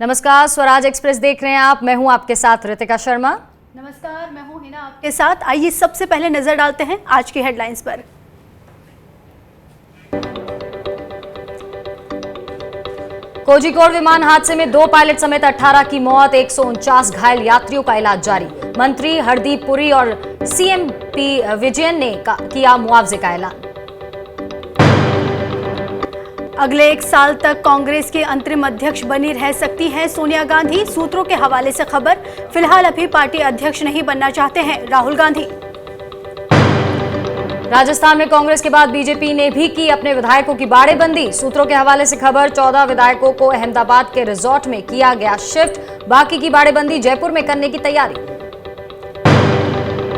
नमस्कार, स्वराज एक्सप्रेस देख रहे हैं आप। मैं हूं आपके साथ रितिका शर्मा। नमस्कार, मैं हूं हिना आपके साथ। आइए सबसे पहले नजर डालते हैं आज की हेडलाइंस पर। कोझिकोड विमान हादसे में 2 पायलट समेत 18 की मौत, 149 घायल यात्रियों का इलाज जारी। मंत्री हरदीप पुरी और सीएम पी विजयन ने किया मुआवजे का ऐलान। अगले 1 साल तक कांग्रेस के अंतरिम अध्यक्ष बनी रह सकती हैं सोनिया गांधी, सूत्रों के हवाले से खबर। फिलहाल अभी पार्टी अध्यक्ष नहीं बनना चाहते हैं राहुल गांधी। राजस्थान में कांग्रेस के बाद बीजेपी ने भी की अपने विधायकों की बाड़ेबंदी। सूत्रों के हवाले से खबर, 14 विधायकों को अहमदाबाद के रिजॉर्ट में किया गया शिफ्ट। बाकी की बाड़ेबंदी जयपुर में करने की तैयारी।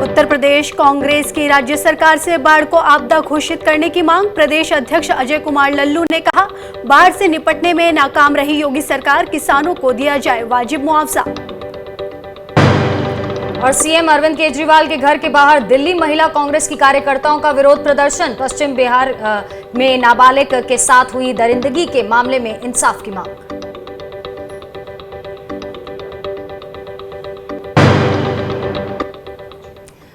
उत्तर प्रदेश कांग्रेस की राज्य सरकार से बाढ़ को आपदा घोषित करने की मांग। प्रदेश अध्यक्ष अजय कुमार लल्लू ने कहा, बाढ़ से निपटने में नाकाम रही योगी सरकार, किसानों को दिया जाए वाजिब मुआवजा। और सीएम अरविंद केजरीवाल के घर के बाहर दिल्ली महिला कांग्रेस की कार्यकर्ताओं का विरोध प्रदर्शन। पश्चिम बिहार में नाबालिग के साथ हुई दरिंदगी के मामले में इंसाफ की मांग।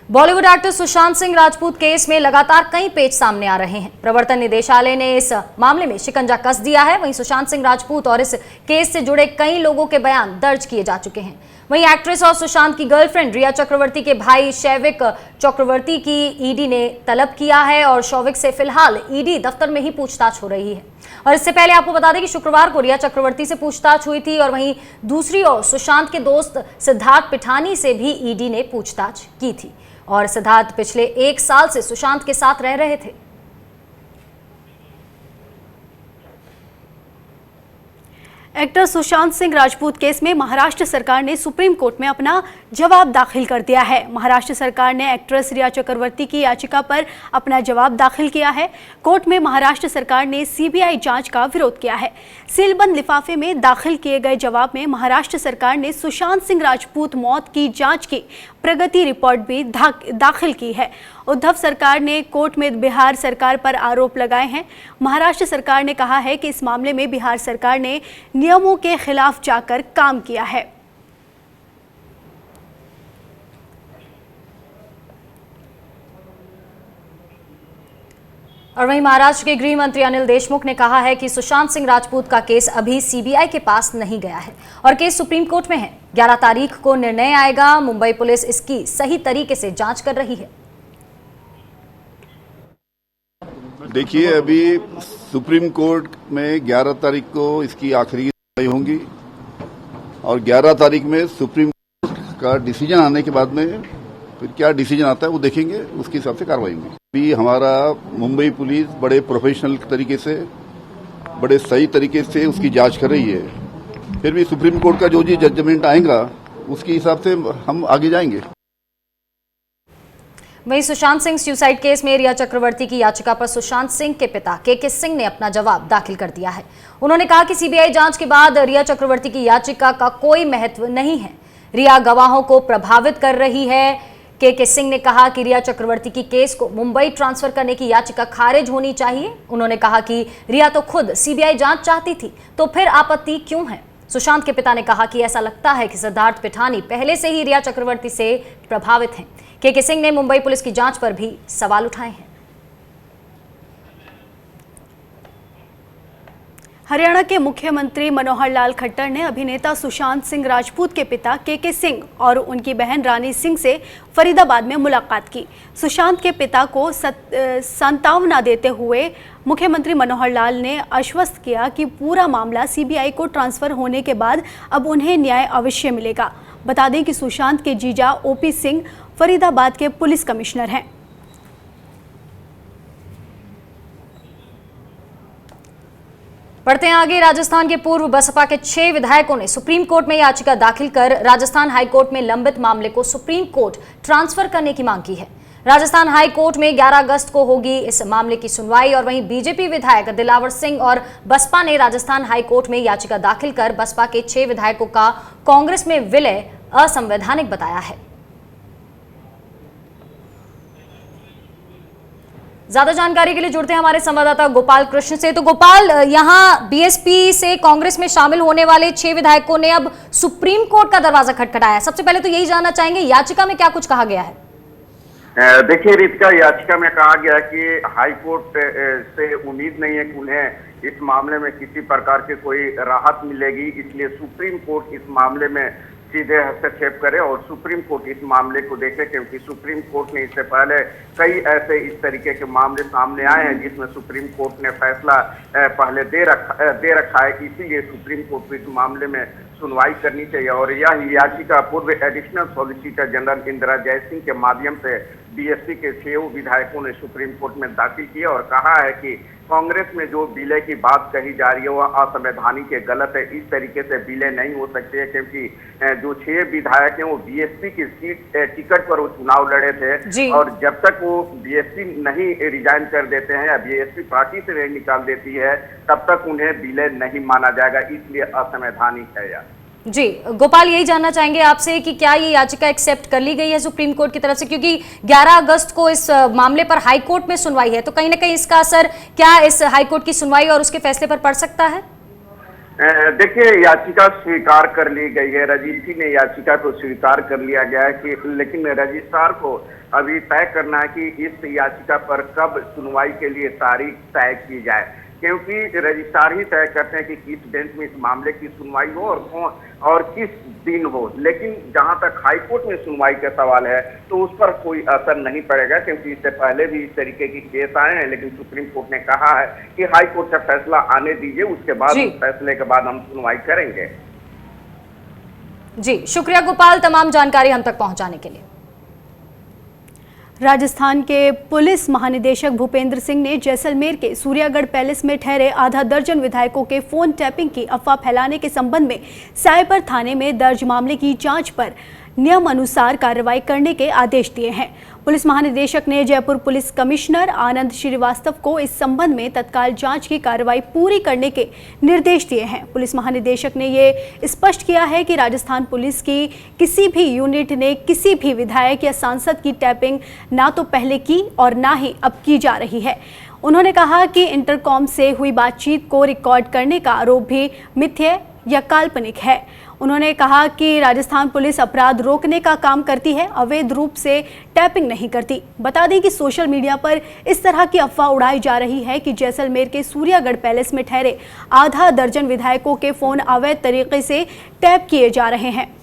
बॉलीवुड एक्टर सुशांत सिंह राजपूत केस में लगातार कई पेच सामने आ रहे हैं। प्रवर्तन निदेशालय ने इस मामले में शिकंजा कस दिया है। वहीं सुशांत सिंह राजपूत और इस केस से जुड़े कई लोगों के बयान दर्ज किए जा चुके हैं। वहीं एक्ट्रेस और सुशांत की गर्लफ्रेंड रिया चक्रवर्ती के भाई शैविक चक्रवर्ती की ईडी ने तलब किया है और शौविक से फिलहाल ईडी दफ्तर में ही पूछताछ हो रही है। और इससे पहले आपको बता दें कि शुक्रवार को रिया चक्रवर्ती से पूछताछ हुई थी और वहीं दूसरी ओर सुशांत के दोस्त सिद्धार्थ पिठानी से भी ईडी ने पूछताछ की थी। और सिद्धार्थ पिछले 1 साल से सुशांत के साथ रह रहे थे। एक्टर सुशांत सिंह राजपूत केस में महाराष्ट्र सरकार ने सुप्रीम कोर्ट में अपना जवाब दाखिल कर दिया है। महाराष्ट्र सरकार ने एक्ट्रेस रिया चक्रवर्ती की याचिका पर अपना जवाब दाखिल किया है। कोर्ट में महाराष्ट्र सरकार ने सीबीआई जांच का विरोध किया है। सीलबंद लिफाफे में दाखिल किए गए जवाब में महाराष्ट्र सरकार ने सुशांत सिंह राजपूत मौत की जांच की प्रगति रिपोर्ट भी दाखिल की है। उद्धव सरकार ने कोर्ट में बिहार सरकार पर आरोप लगाए हैं। महाराष्ट्र सरकार ने कहा है कि इस मामले में बिहार सरकार ने नियमों के खिलाफ जाकर काम किया है। और वहीं महाराष्ट्र के गृह मंत्री अनिल देशमुख ने कहा है कि सुशांत सिंह राजपूत का केस अभी सीबीआई के पास नहीं गया है और केस सुप्रीम कोर्ट में है। 11 तारीख को निर्णय आएगा। मुंबई पुलिस इसकी सही तरीके से जांच कर रही है। देखिए, अभी सुप्रीम कोर्ट में 11 तारीख को इसकी आखिरी सुनवाई होंगी और 11 तारीख में सुप्रीम कोर्ट का डिसीजन आने के बाद में फिर क्या डिसीजन आता है वो देखेंगे, उसके हिसाब से कार्रवाई होगी। अभी हमारा मुंबई पुलिस बड़े प्रोफेशनल तरीके से, बड़े सही तरीके से उसकी जांच कर रही है। फिर भी सुप्रीम कोर्ट का जो जी जजमेंट आएगा उसके हिसाब से हम आगे जाएंगे। वहीं सुशांत सिंह सुसाइड केस में रिया चक्रवर्ती की याचिका पर सुशांत सिंह के पिता के सिंह ने अपना जवाब दाखिल कर दिया है। उन्होंने कहा कि सीबीआई जांच के बाद रिया चक्रवर्ती की याचिका का कोई महत्व नहीं है। रिया गवाहों को प्रभावित कर रही है। के सिंह ने कहा कि रिया चक्रवर्ती की केस को मुंबई ट्रांसफर करने की याचिका खारिज होनी चाहिए। उन्होंने कहा कि रिया तो खुद सीबीआई जांच चाहती थी, तो फिर आपत्ति क्यों है। सुशांत के पिता ने कहा कि ऐसा लगता है कि सिद्धार्थ पिठानी पहले से ही रिया चक्रवर्ती से प्रभावित हैं। के सिंह ने मुंबई पुलिस की जांच पर भी सवाल उठाए हैं। हरियाणा के मुख्यमंत्री मनोहर लाल खट्टर ने अभिनेता सुशांत सिंह राजपूत के पिता के सिंह और उनकी बहन रानी सिंह से फरीदाबाद में मुलाकात की। सुशांत के पिता को सांत्वना देते हुए मुख्यमंत्री मनोहर लाल ने आश्वस्त किया कि पूरा मामला सीबीआई को ट्रांसफर होने के बाद अब उन्हें न्याय अवश्य मिलेगा। बता दें कि सुशांत के जीजा ओपी सिंह फरीदाबाद के पुलिस कमिश्नर हैं। बढ़ते हैं आगे। राजस्थान के पूर्व बसपा के 6 विधायकों ने सुप्रीम कोर्ट में याचिका दाखिल कर राजस्थान हाईकोर्ट में लंबित मामले को सुप्रीम कोर्ट ट्रांसफर करने की मांग की है। राजस्थान हाई कोर्ट में 11 अगस्त को होगी इस मामले की सुनवाई। और वहीं बीजेपी विधायक दिलावर सिंह और बसपा ने राजस्थान हाई कोर्ट में याचिका दाखिल कर बसपा के 6 विधायकों का कांग्रेस में विलय असंवैधानिक बताया है। ज्यादा जानकारी के लिए जुड़ते हैं हमारे संवाददाता गोपाल कृष्ण से। तो गोपाल, यहाँ बीएसपी से कांग्रेस में शामिल होने वाले 6 विधायकों ने अब सुप्रीम कोर्ट का दरवाजा खटखटाया। सबसे पहले तो यही जानना चाहेंगे, याचिका में क्या कुछ कहा गया है? देखिए रितिका, याचिका में कहा गया कि हाई कोर्ट से उम्मीद नहीं है कि उन्हें इस मामले में किसी प्रकार की कोई राहत मिलेगी, इसलिए सुप्रीम कोर्ट इस मामले में सीधे हस्तक्षेप करे और सुप्रीम कोर्ट इस मामले को देखे, क्योंकि सुप्रीम कोर्ट ने इससे पहले कई ऐसे इस तरीके के मामले सामने आए हैं जिसमें सुप्रीम कोर्ट ने फैसला पहले दे रखा है। इसीलिए सुप्रीम कोर्ट को इस मामले में सुनवाई करनी चाहिए और यह याचिका पूर्व additional solicitor general Indira Jaising के माध्यम से बीएसपी के 6 विधायकों ने सुप्रीम कोर्ट में दाखिल किया और कहा है कि कांग्रेस में जो विलय की बात कही जा रही है वह असंवैधानिक है, गलत है। इस तरीके से विलय नहीं हो सकते हैं, क्योंकि जो 6 विधायक हैं वो बीएसपी की टिकट पर वो चुनाव लड़े थे और जब तक वो बीएसपी नहीं रिजाइन कर देते हैं या बीएसपी पार्टी से नहीं निकाल देती है तब तक उन्हें विलय नहीं माना जाएगा, इसलिए असंवैधानिक है। यार जी गोपाल, यही जानना चाहेंगे आपसे कि क्या ये याचिका एक्सेप्ट कर ली गई है सुप्रीम कोर्ट की तरफ से, क्योंकि 11 अगस्त को इस मामले पर हाई कोर्ट में सुनवाई है, तो कहीं ना कहीं इसका असर क्या इस हाई कोर्ट की सुनवाई और उसके फैसले पर पड़ सकता है? देखिए, याचिका स्वीकार कर ली गई है, रजिस्ट्री ने याचिका को स्वीकार कर लिया गया है कि, लेकिन रजिस्ट्रार को अभी तय करना है कि इस याचिका पर कब सुनवाई के लिए तारीख तय की जाए, क्योंकि रजिस्ट्रार ही तय करते हैं कि किस बेंच में इस मामले की सुनवाई हो और किस दिन हो। लेकिन जहां तक हाई कोर्ट में सुनवाई का सवाल है तो उस पर कोई असर नहीं पड़ेगा, क्योंकि इससे पहले भी इस तरीके की केस आए हैं, लेकिन सुप्रीम कोर्ट ने कहा है कि हाई कोर्ट का फैसला आने दीजिए, उसके बाद उस फैसले के बाद हम सुनवाई करेंगे। जी शुक्रिया गोपाल, तमाम जानकारी हम तक पहुंचाने के लिए। राजस्थान के पुलिस महानिदेशक भूपेंद्र सिंह ने जैसलमेर के सूर्यागढ़ पैलेस में ठहरे आधा दर्जन विधायकों के फोन टैपिंग की अफवाह फैलाने के संबंध में साइबर थाने में दर्ज मामले की जांच पर नियम अनुसार कार्रवाई करने के आदेश दिए हैं। पुलिस महानिदेशक ने जयपुर पुलिस कमिश्नर आनंद श्रीवास्तव को इस संबंध में तत्काल जांच की कार्रवाई पूरी करने के निर्देश दिए हैं। पुलिस महानिदेशक ने ये स्पष्ट किया है कि राजस्थान पुलिस की किसी भी यूनिट ने किसी भी विधायक या सांसद की टैपिंग ना तो पहले की और ना ही अब की जा रही है। उन्होंने कहा कि इंटरकॉम से हुई बातचीत को रिकॉर्ड करने का आरोप भी मिथ्या या काल्पनिक है। उन्होंने कहा कि राजस्थान पुलिस अपराध रोकने का काम करती है, अवैध रूप से टैपिंग नहीं करती। बता दें कि सोशल मीडिया पर इस तरह की अफवाह उड़ाई जा रही है कि जैसलमेर के सूर्यागढ़ पैलेस में ठहरे आधा दर्जन विधायकों के फोन अवैध तरीके से टैप किए जा रहे हैं।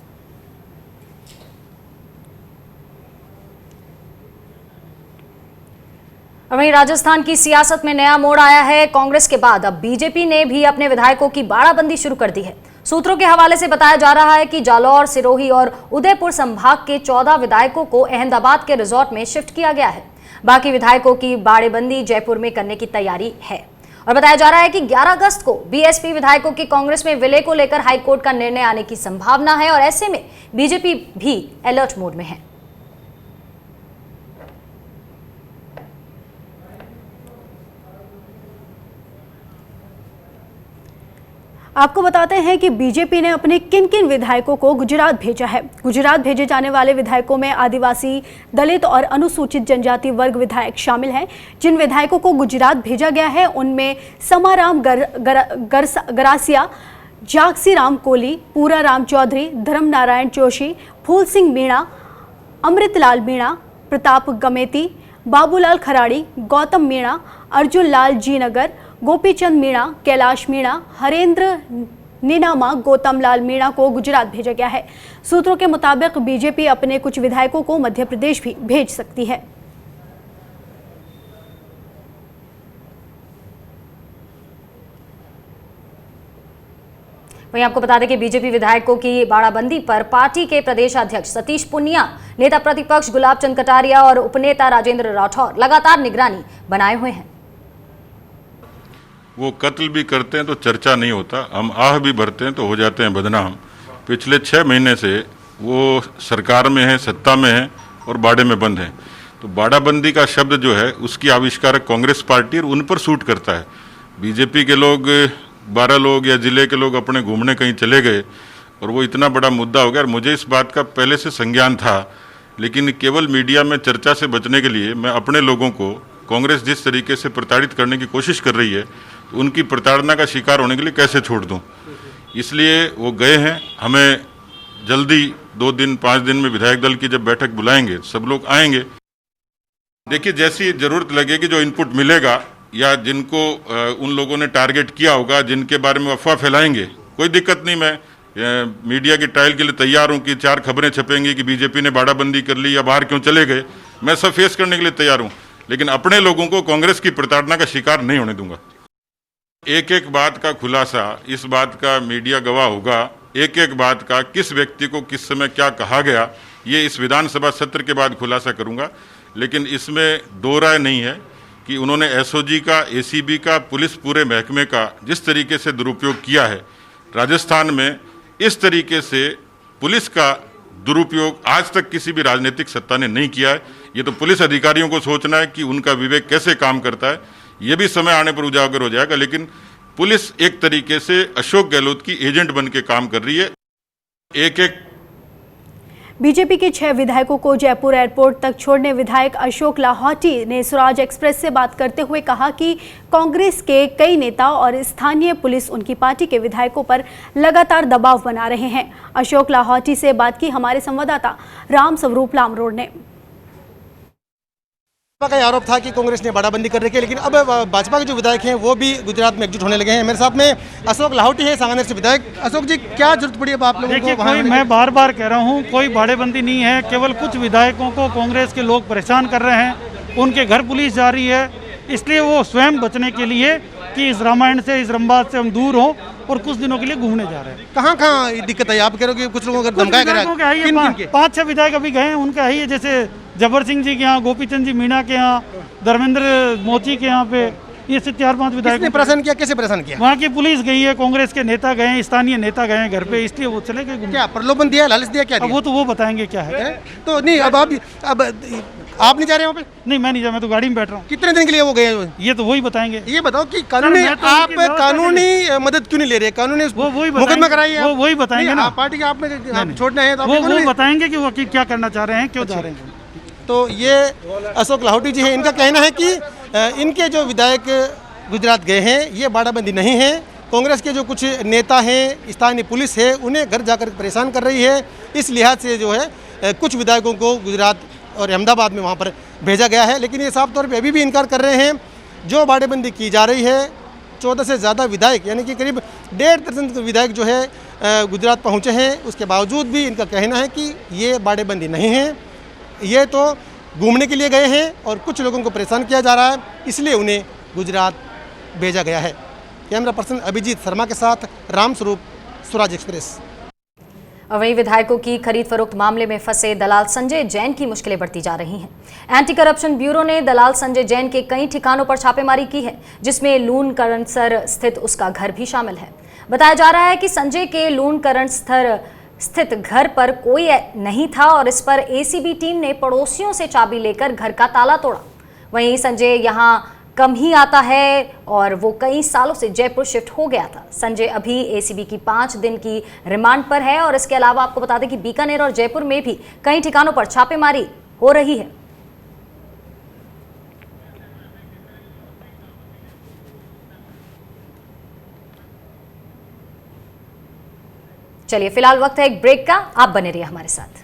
वहीं राजस्थान की सियासत में नया मोड़ आया है। कांग्रेस के बाद अब बीजेपी ने भी अपने विधायकों की बाड़ाबंदी शुरू कर दी है। सूत्रों के हवाले से बताया जा रहा है कि जालौर, सिरोही और उदयपुर संभाग के 14 विधायकों को अहमदाबाद के रिजॉर्ट में शिफ्ट किया गया है। बाकी विधायकों की बाड़ेबंदी जयपुर में करने की तैयारी है और बताया जा रहा है कि 11 अगस्त को बीएसपी विधायकों की कांग्रेस में विलय को लेकर हाईकोर्ट का निर्णय आने की संभावना है और ऐसे में बीजेपी भी अलर्ट मोड में है। आपको बताते हैं कि बीजेपी ने अपने किन किन विधायकों को गुजरात भेजा है। गुजरात भेजे जाने वाले विधायकों में आदिवासी, दलित और अनुसूचित जनजाति वर्ग विधायक शामिल हैं। जिन विधायकों को गुजरात भेजा गया है उनमें समाराम गरासिया, जागसी राम कोली, पूरा राम चौधरी, धर्म नारायण जोशी, फूल सिंह मीणा, अमृतलाल मीणा, प्रताप गमेती, बाबूलाल खराड़ी, गौतम मीणा, अर्जुन लाल जीनगर, गोपीचंद मीणा, कैलाश मीणा, हरेंद्र नीनामा, गौतम लाल मीणा को गुजरात भेजा गया है। सूत्रों के मुताबिक बीजेपी अपने कुछ विधायकों को मध्य प्रदेश भी भेज सकती है। वहीं आपको बता दें कि बीजेपी विधायकों की बाड़ाबंदी पर पार्टी के प्रदेश अध्यक्ष सतीश पुनिया, नेता प्रतिपक्ष गुलाब चंद कटारिया और उपनेता राजेंद्र राठौर लगातार निगरानी बनाए हुए हैं। वो कत्ल भी करते हैं तो चर्चा नहीं होता, हम आह भी भरते हैं तो हो जाते हैं बदनाम। पिछले 6 महीने से वो सरकार में है, सत्ता में है और बाड़े में बंद है। तो बाड़ाबंदी का शब्द जो है उसकी आविष्कारक कांग्रेस पार्टी और उन पर सूट करता है। बीजेपी के लोग 12 लोग या जिले के लोग अपने घूमने कहीं चले गए और वो इतना बड़ा मुद्दा हो गया। और मुझे इस बात का पहले से संज्ञान था, लेकिन केवल मीडिया में चर्चा से बचने के लिए मैं अपने लोगों को कांग्रेस जिस तरीके से प्रताड़ित करने की कोशिश कर रही है, उनकी प्रताड़ना का शिकार होने के लिए कैसे छोड़ दूं। इसलिए वो गए हैं। हमें जल्दी 2 दिन 5 दिन में विधायक दल की जब बैठक बुलाएंगे, सब लोग आएंगे। देखिए, जैसी जरूरत लगेगी, जो इनपुट मिलेगा या जिनको उन लोगों ने टारगेट किया होगा, जिनके बारे में अफवाह फैलाएंगे, कोई दिक्कत नहीं। मैं मीडिया की ट्रायल के लिए तैयार हूं कि 4 खबरें छपेंगी कि बीजेपी ने बाड़ाबंदी कर ली या बाहर क्यों चले गए। मैं सब फेस करने के लिए तैयार हूं, लेकिन अपने लोगों को कांग्रेस की प्रताड़ना का शिकार नहीं होने दूंगा। एक एक बात का खुलासा, इस बात का मीडिया गवाह होगा, एक एक बात का किस व्यक्ति को किस समय क्या कहा गया, ये इस विधानसभा सत्र के बाद खुलासा करूंगा। लेकिन इसमें दो राय नहीं है कि उन्होंने एसओजी का, एसीबी का, पुलिस पूरे महकमे का जिस तरीके से दुरुपयोग किया है, राजस्थान में इस तरीके से पुलिस का दुरुपयोग आज तक किसी भी राजनीतिक सत्ता ने नहीं किया है। ये तो पुलिस अधिकारियों को सोचना है कि उनका विवेक कैसे काम करता है, ये भी समय आने पर उजागर हो जाएगा। लेकिन पुलिस एक तरीके से अशोक गहलोत की एजेंट बन के काम कर रही है। एक बीजेपी के 6 विधायकों को जयपुर एयरपोर्ट तक छोड़ने विधायक अशोक लाहौटी ने स्वराज एक्सप्रेस से बात करते हुए कहा कि कांग्रेस के कई नेता और स्थानीय पुलिस उनकी पार्टी के विधायकों पर लगातार दबाव बना रहे हैं। अशोक लाहौटी से बात की हमारे संवाददाता राम स्वरूप लामरोड ने। का आरोप था कि कांग्रेस ने बाड़ाबंदी कर रखी है, लेकिन अब भाजपा के जो विधायक हैं वो भी गुजरात में एकजुट होने लगे हैं। मेरे साथ में अशोक लाहौटी है, सांगानेर से विधायक। अशोक जी, क्या जरूरत पड़ी अब आप लोगों को? कोई, मैं बार बार कह रहा हूँ, कोई बाड़ेबंदी नहीं है। केवल कुछ विधायकों को कांग्रेस के लोग परेशान कर रहे हैं, उनके घर पुलिस जा रही है, इसलिए वो स्वयं बचने के लिए कि इस रामायण से, इस रंबाद से हम दूर हों और कुछ दिनों के लिए घूमने जा रहे हैं। कहाँ कहाँ दिक्कत है? आप कह रहे हो कि कुछ लोगों को धमकाया गया है। 5-6 विधायक अभी गए हैं, उनका है, जैसे जबर सिंह जी के यहाँ, गोपीचंद जी मीणा के यहाँ, धर्मेंद्र मोची के यहाँ पे, ये से 4-5 विधायक। परेशान किया? कैसे परेशान किया? वहाँ की पुलिस गई है, कांग्रेस के नेता गए हैं, स्थानीय नेता गए हैं घर पे, इसलिए वो चले गए। क्या प्रलोभन दिया, लालच दिया, क्या दिया? वो तो वो बताएंगे क्या है। तो नहीं, अब आप नहीं जा रहे वहाँ पे? नहीं, मैं नहीं जा, मैं तो गाड़ी में बैठ रहा हूँ। कितने दिन के लिए वो गए? ये तो वही बताएंगे। ये बताओ कि कानूनी, आप कानूनी मदद क्यों नहीं ले रहे? कानूनी मुकदमा कराइए, वो वही बताएंगे ना। पार्टी के आप छोड़ना है तो वो बताएंगे कि वो क्या करना चाह रहे हैं, क्यों जा रहे हैं। तो ये अशोक लाहौटी जी हैं, इनका कहना है कि इनके जो विधायक गुजरात गए हैं ये बाड़ाबंदी नहीं है। कांग्रेस के जो कुछ नेता हैं, स्थानीय पुलिस है, उन्हें घर जाकर परेशान कर रही है। इस लिहाज से जो है कुछ विधायकों को गुजरात और अहमदाबाद में वहाँ पर भेजा गया है। लेकिन ये साफ तौर पे अभी भी इनकार कर रहे हैं। जो बाड़ेबंदी की जा रही है, 14 से ज़्यादा विधायक, यानी कि करीब 1.5 दर्जन विधायक जो है गुजरात पहुँचे हैं, उसके बावजूद भी इनका कहना है कि ये बाड़ेबंदी नहीं है, ये तो घूमने के लिए गए हैं और कुछ लोगों को परेशान किया जा रहा है, इसलिए उन्हें गुजरात भेजा गया है। कैमरा पर्सन अभिजीत शर्मा के साथ राम स्वरूप, स्वराज एक्सप्रेस। वहीं विधायकों की खरीद फरोख्त मामले में फंसे दलाल संजय जैन की मुश्किलें बढ़ती जा रही हैं। एंटी करप्शन ब्यूरो ने दलाल संजय जैन के कई ठिकानों पर छापेमारी की है, जिसमें लूणकरणसर स्थित उसका घर भी शामिल है। बताया जा रहा है कि संजय के लूणकरणसर स्थित घर पर कोई नहीं था और इस पर एसीबी टीम ने पड़ोसियों से चाबी लेकर घर का ताला तोड़ा। वहीं संजय यहां कम ही आता है और वो कई सालों से जयपुर शिफ्ट हो गया था। संजय अभी एसीबी की 5 दिन की रिमांड पर है और इसके अलावा आपको बता दें कि बीकानेर और जयपुर में भी कई ठिकानों पर छापेमारी हो रही है। चलिए, फिलहाल वक्त है एक ब्रेक का, आप बने रहिए हमारे साथ।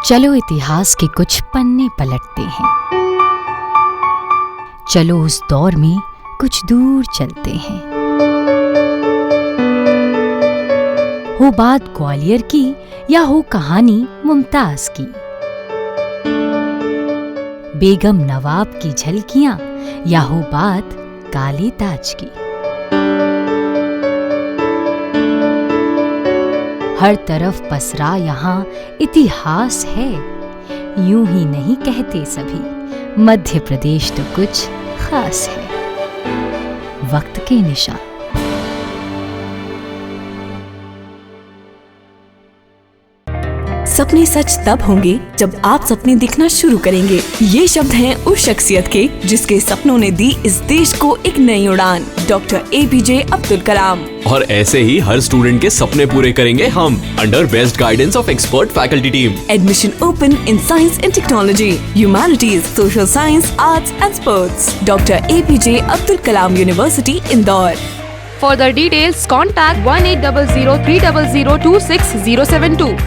चलो इतिहास के कुछ पन्ने पलटते हैं, चलो उस दौर में कुछ दूर चलते हैं। हो बात ग्वालियर की या हो कहानी मुमताज की, बेगम नवाब की झलकियां या हो बात काले ताज की, हर तरफ पसरा यहाँ इतिहास है। यूं ही नहीं कहते सभी, मध्य प्रदेश तो कुछ खास है। वक्त के निशान। सपने सच तब होंगे जब आप सपने दिखना शुरू करेंगे। ये शब्द हैं उस शख्सियत के जिसके सपनों ने दी इस देश को एक नई उड़ान, डॉक्टर APJ अब्दुल कलाम। और ऐसे ही हर स्टूडेंट के सपने पूरे करेंगे हम, under best guidance of expert faculty team. Admission open in science and technology, humanities, social science, arts and sports. Doctor APJ Abdul Kalam university, Indore. For the details, contact 180030026072।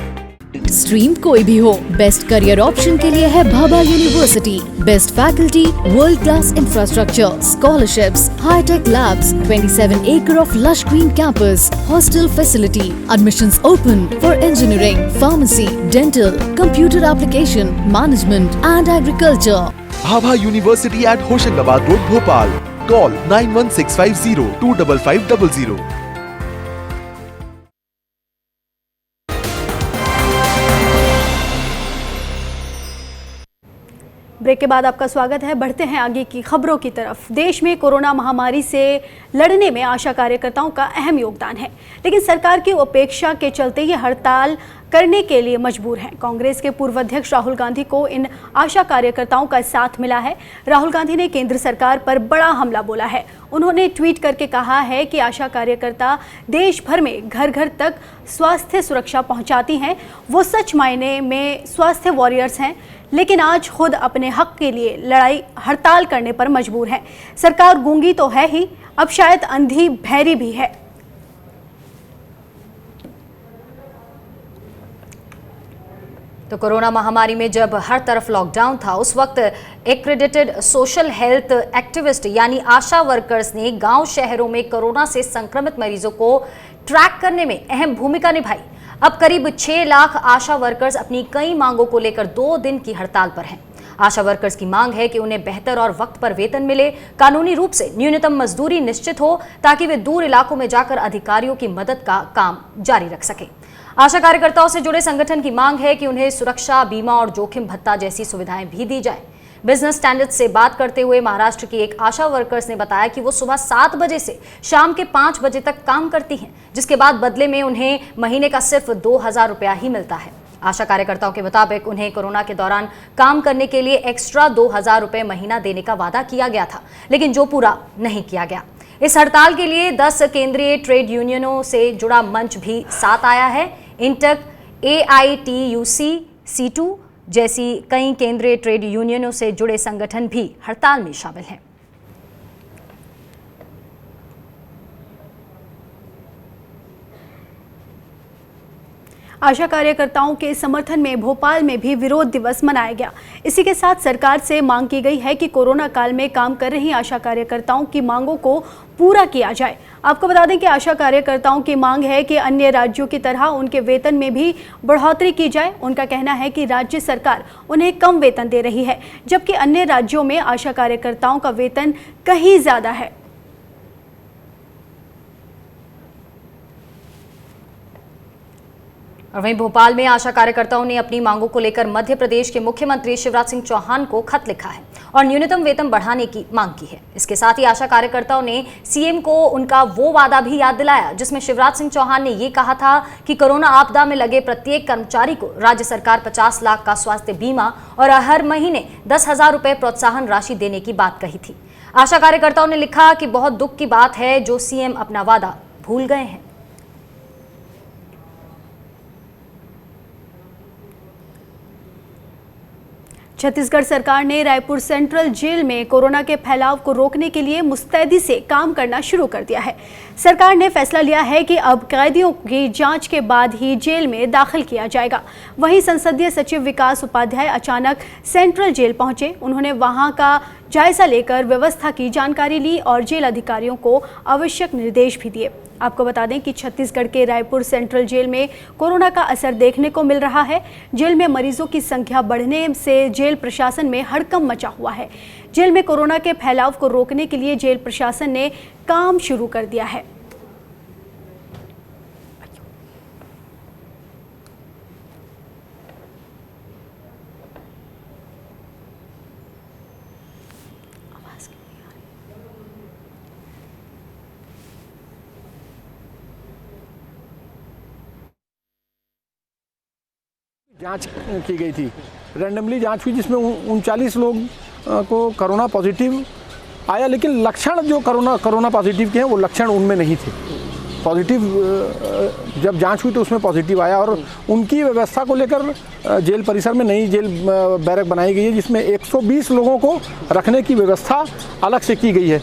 Stream कोई भी हो, बेस्ट करियर ऑप्शन के लिए है Bhabha university. Best faculty, world class infrastructure, scholarships, high tech labs, 27 acre of lush green campus, hostel facility, admissions open for engineering, pharmacy, dental, computer application, management and agriculture. Bhabha university at Hoshangabad road, Bhopal. Call 9165025500। Break के बाद आपका स्वागत है। बढ़ते हैं आगे की खबरों की तरफ। देश में कोरोना महामारी से लड़ने में आशा कार्यकर्ताओं का अहम योगदान है, लेकिन सरकार की उपेक्षा के चलते ये हड़ताल करने के लिए मजबूर हैं। कांग्रेस के पूर्व अध्यक्ष राहुल गांधी को इन आशा कार्यकर्ताओं का साथ मिला है। राहुल गांधी ने केंद्र सरकार पर बड़ा हमला बोला है। उन्होंने ट्वीट करके कहा है कि आशा कार्यकर्ता देश भर में घर घर तक स्वास्थ्य सुरक्षा पहुंचाती हैं। वो सच मायने में स्वास्थ्य वॉरियर्स हैं, लेकिन आज खुद अपने हक के लिए लड़ाई हड़ताल करने पर मजबूर है। सरकार गूंगी तो है ही, अब शायद अंधी बहरी भी है। तो कोरोना महामारी में जब हर तरफ लॉकडाउन था, उस वक्त एक्रेडिटेड सोशल हेल्थ एक्टिविस्ट यानी आशा वर्कर्स ने गांव शहरों में कोरोना से संक्रमित मरीजों को ट्रैक करने में अहम भूमिका निभाई। अब करीब 6 लाख आशा वर्कर्स अपनी कई मांगों को लेकर 2 दिन की हड़ताल पर हैं। आशा वर्कर्स की मांग है कि उन्हें बेहतर और वक्त पर वेतन मिले, कानूनी रूप से न्यूनतम मजदूरी निश्चित हो, ताकि वे दूर इलाकों में जाकर अधिकारियों की मदद का काम जारी रख सकें। आशा कार्यकर्ताओं से जुड़े संगठन की मांग है कि उन्हें सुरक्षा बीमा और जोखिम भत्ता जैसी सुविधाएं भी दी जाए। बिजनेस स्टैंडर्ड से बात करते हुए महाराष्ट्र की एक आशा वर्कर्स ने बताया कि वो सुबह 7 बजे से शाम के 5 बजे तक काम करती हैं, जिसके बाद बदले में उन्हें महीने का सिर्फ 2000 रुपया ही मिलता है। आशा कार्यकर्ताओं के मुताबिक उन्हें कोरोना के दौरान काम करने के लिए एक्स्ट्रा 2000 रुपये महीना देने का वादा किया गया था, लेकिन जो पूरा नहीं किया गया। इस हड़ताल के लिए 10 केंद्रीय ट्रेड यूनियनों से जुड़ा मंच भी साथ आया है। इंटक, AITUC, C2 जैसी कई केंद्रीय ट्रेड यूनियनों से जुड़े संगठन भी हड़ताल में शामिल हैं। आशा कार्यकर्ताओं के समर्थन में भोपाल में भी विरोध दिवस मनाया गया। इसी के साथ सरकार से मांग की गई है कि कोरोना काल में काम कर रही आशा कार्यकर्ताओं की मांगों को पूरा किया जाए। आपको बता दें कि आशा कार्यकर्ताओं की मांग है कि अन्य राज्यों की तरह उनके वेतन में भी बढ़ोतरी की जाए। उनका कहना है कि राज्य सरकार उन्हें कम वेतन दे रही है, जबकि अन्य राज्यों में आशा कार्यकर्ताओं का वेतन कहीं ज़्यादा है। और वहीं भोपाल में आशा कार्यकर्ताओं ने अपनी मांगों को लेकर मध्य प्रदेश के मुख्यमंत्री शिवराज सिंह चौहान को खत लिखा है और न्यूनतम वेतन बढ़ाने की मांग की है। इसके साथ ही आशा कार्यकर्ताओं ने सीएम को उनका वो वादा भी याद दिलाया जिसमें शिवराज सिंह चौहान ने ये कहा था कि कोरोना आपदा में लगे प्रत्येक कर्मचारी को राज्य सरकार 50 लाख का स्वास्थ्य बीमा और हर महीने 10,000 रुपए प्रोत्साहन राशि देने की बात कही थी। आशा कार्यकर्ताओं ने लिखा कि बहुत दुख की बात है जो सीएम अपना वादा भूल गए हैं। छत्तीसगढ़ सरकार ने रायपुर सेंट्रल जेल में कोरोना के फैलाव को रोकने के लिए मुस्तैदी से काम करना शुरू कर दिया है। सरकार ने फैसला लिया है कि अब कैदियों की जांच के बाद ही जेल में दाखिल किया जाएगा। वहीं संसदीय सचिव विकास उपाध्याय अचानक सेंट्रल जेल पहुंचे। उन्होंने वहां का जायजा लेकर व्यवस्था की जानकारी ली और जेल अधिकारियों को आवश्यक निर्देश भी दिए। आपको बता दें कि छत्तीसगढ़ के रायपुर सेंट्रल जेल में कोरोना का असर देखने को मिल रहा है। जेल में मरीजों की संख्या बढ़ने से जेल प्रशासन में हड़कंप मचा हुआ है। जेल में कोरोना के फैलाव को रोकने के लिए जेल प्रशासन ने काम शुरू कर दिया है। जांच की गई थी, रैंडमली जांच हुई जिसमें 39 लोग को कोरोना पॉजिटिव आया, लेकिन लक्षण जो कोरोना पॉजिटिव के हैं वो लक्षण उनमें नहीं थे। पॉजिटिव जब जांच हुई तो उसमें पॉजिटिव आया और उनकी व्यवस्था को लेकर जेल परिसर में नई जेल बैरक बनाई गई है जिसमें 120 लोगों को रखने की व्यवस्था अलग से की गई है।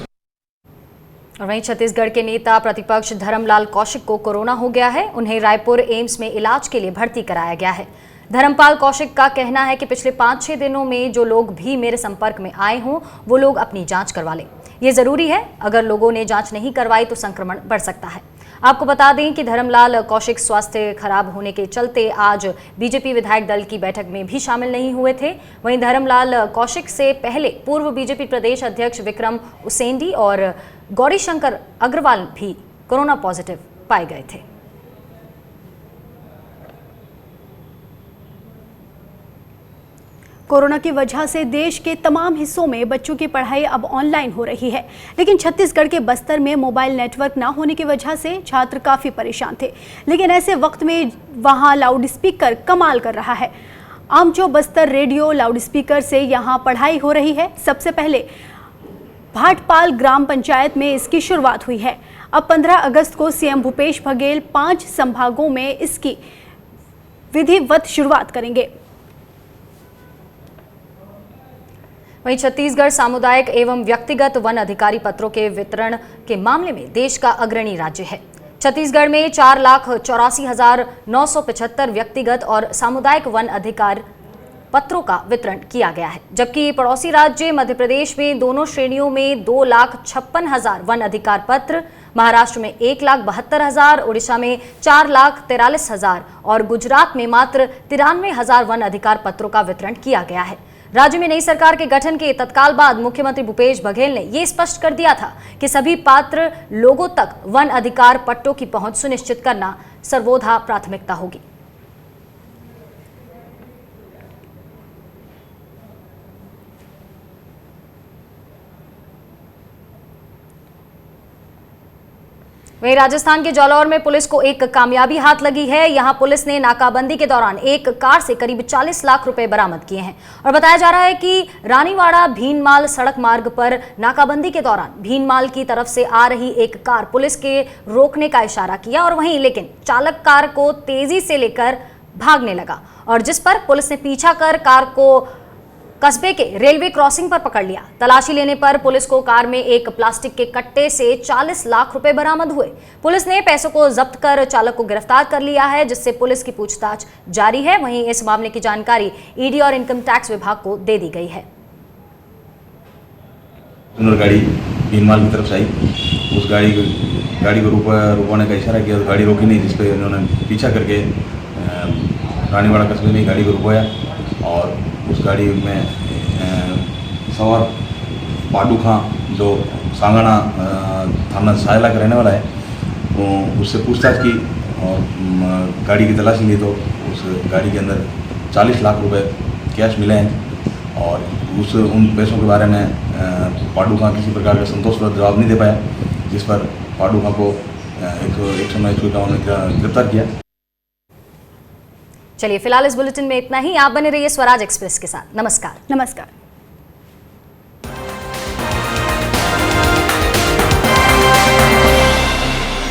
और वहीं छत्तीसगढ़ के नेता प्रतिपक्ष धर्मलाल कौशिक को कोरोना हो गया है। उन्हें रायपुर एम्स में इलाज के लिए भर्ती कराया गया है। धर्मपाल कौशिक का कहना है कि पिछले 5-6 दिनों में जो लोग भी मेरे संपर्क में आए हों वो लोग अपनी जांच करवा लें। ये जरूरी है, अगर लोगों ने जांच नहीं करवाई तो संक्रमण बढ़ सकता है। आपको बता दें कि धर्मलाल कौशिक स्वास्थ्य खराब होने के चलते आज बीजेपी विधायक दल की बैठक में भी शामिल नहीं हुए थे। वहीं धर्मलाल कौशिक से पहले पूर्व बीजेपी प्रदेश अध्यक्ष विक्रम उसेंडी और गौरीशंकर अग्रवाल भी कोरोना पॉजिटिव पाए गए थे। कोरोना की वजह से देश के तमाम हिस्सों में बच्चों की पढ़ाई अब ऑनलाइन हो रही है, लेकिन छत्तीसगढ़ के बस्तर में मोबाइल नेटवर्क ना होने की वजह से छात्र काफ़ी परेशान थे। लेकिन ऐसे वक्त में वहां लाउड स्पीकर कमाल कर रहा है। आमचो बस्तर रेडियो लाउड स्पीकर से यहां पढ़ाई हो रही है। सबसे पहले भाटपाल ग्राम पंचायत में इसकी शुरुआत हुई है। अब 15 अगस्त को सीएम भूपेश बघेल 5 संभागों में इसकी विधिवत शुरुआत करेंगे। वहीं छत्तीसगढ़ सामुदायिक एवं व्यक्तिगत वन अधिकारी पत्रों के वितरण के मामले में देश का अग्रणी राज्य है। छत्तीसगढ़ में 4,84,975 व्यक्तिगत और सामुदायिक वन अधिकार पत्रों का वितरण किया गया है, जबकि पड़ोसी राज्य मध्य प्रदेश में दोनों श्रेणियों में 2,56,000 वन अधिकार पत्र, महाराष्ट्र में 1,72,000, उड़ीसा में 4,43,000 और गुजरात में मात्र 93,000 वन अधिकार पत्रों का वितरण किया गया है। राज्य में नई सरकार के गठन के तत्काल बाद मुख्यमंत्री भूपेश बघेल ने यह स्पष्ट कर दिया था कि सभी पात्र लोगों तक वन अधिकार पट्टों की पहुंच सुनिश्चित करना सर्वोधा प्राथमिकता होगी। वहीं राजस्थान के जालौर में पुलिस को एक कामयाबी हाथ लगी है। यहां पुलिस ने नाकाबंदी के दौरान एक कार से करीब 40 लाख रुपए बरामद किए हैं और बताया जा रहा है कि रानीवाड़ा भीनमाल सड़क मार्ग पर नाकाबंदी के दौरान भीनमाल की तरफ से आ रही एक कार पुलिस के रोकने का इशारा किया और वहीं लेकिन चालक कार को तेजी से लेकर भागने लगा और जिस पर पुलिस ने पीछा कर कार को कस्बे के रेलवे क्रॉसिंग पर पकड़ लिया। तलाशी लेने पर पुलिस को कार में एक प्लास्टिक के कट्टे से 40 लाख रुपए बरामद हुए। पुलिस ने पैसों को जब्त कर चालक को गिरफ्तार कर लिया है, जिससे पुलिस की पूछताछ जारी है। वहीं इस मामले की जानकारी ईडी और इनकम टैक्स विभाग को दे दी गई है। गाड़ी भीनमाल की तरफ से आई, उस गाड़ी को रुकवाने का इशारा किया तो गाड़ी रोकी नहीं, जिसपे उन्होंने पीछा करके रानीवाड़ा कस्बे में गाड़ी को रुकवाया और उस गाड़ी में सवार पाडू खां जो सांगाना थाना सायला का रहने वाला है, तो उससे पूछताछ की और गाड़ी की तलाशी ली तो उस गाड़ी के अंदर 40 लाख रुपए कैश मिले हैं और उन पैसों के बारे में पाडू खां किसी प्रकार का संतोषप्रद जवाब नहीं दे पाया, जिस पर पाडू खां को 151 में गिरफ्तार किया। चलिए फिलहाल इस बुलेटिन में इतना ही। आप बने रहिए स्वराज एक्सप्रेस के साथ। नमस्कार।